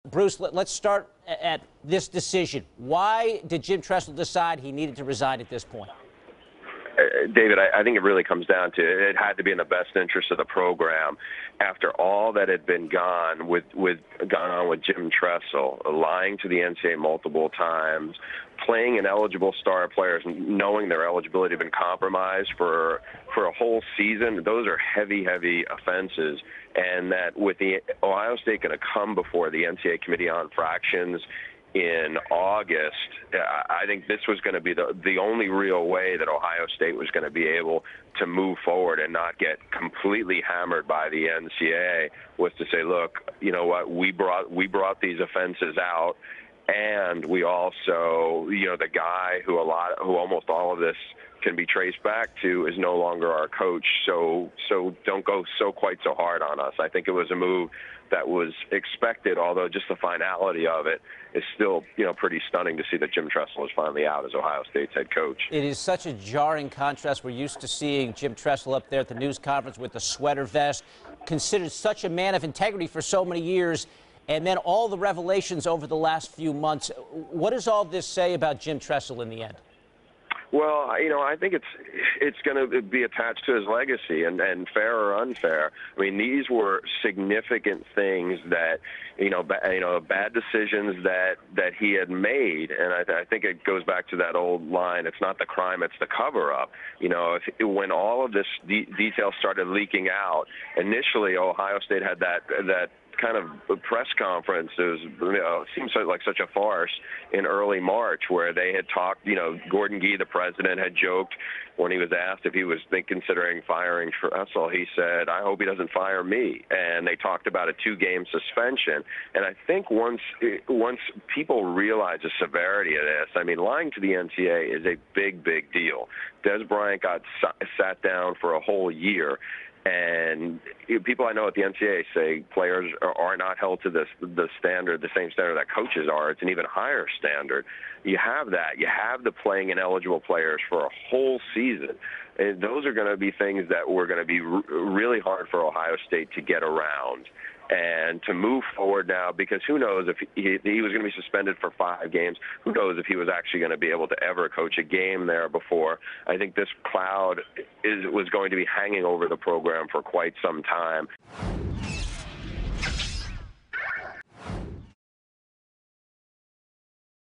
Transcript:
Bruce, let's start at this decision. Why did Jim Tressel decide he needed to resign at this point? David, I think it really comes down to it had to be in the best interest of the program after all that had been gone on with Jim Tressel, lying to the NCAA multiple times, playing ineligible star players, knowing their eligibility had been compromised for a whole season. Those are heavy offenses, and that with the Ohio State going to come before the NCAA Committee on Infractions in August, I think this was going to be the only real way that Ohio State was going to be able to move forward and not get completely hammered by the NCAA, was to say, look, you know what, we brought these offenses out, and we also, the guy who almost all of this can be traced back to is no longer our coach, so don't go quite so hard on us. I think it was a move that was expected, although just the finality of it is still, pretty stunning to see that Jim Tressel is finally out as Ohio State's head coach. It is such a jarring contrast. We're used to seeing Jim Tressel up there at the news conference with the sweater vest, considered such a man of integrity for so many years, and then all the revelations over the last few months. What does all this say about Jim Tressel in the end? Well, I think it's going to be attached to his legacy, and fair or unfair. I mean, these were significant things that, bad decisions that he had made, and I think it goes back to that old line: "It's not the crime, it's the cover-up." When all of this detail started leaking out, initially Ohio State had that kind of press conference. It seems like such a farce in early March, where they had talked, Gordon Gee, the president, had joked when he was asked if he was considering firing Tressel. He said, "I hope he doesn't fire me." And they talked about a 2-game suspension. And I think once people realize the severity of this, I mean, lying to the NCAA is a big deal. Des Bryant got sat down for a whole year. And people I know at the NCAA say players are not held to the standard, the same standard that coaches are. It's an even higher standard. You have that. You have the playing ineligible players for a whole season. And those are going to be things that were going to be really hard for Ohio State to get around and to move forward now, because who knows if he was going to be suspended for 5 games. Who knows if he was actually going to be able to ever coach a game there before. I think this cloud was going to be hanging over the program for quite some time.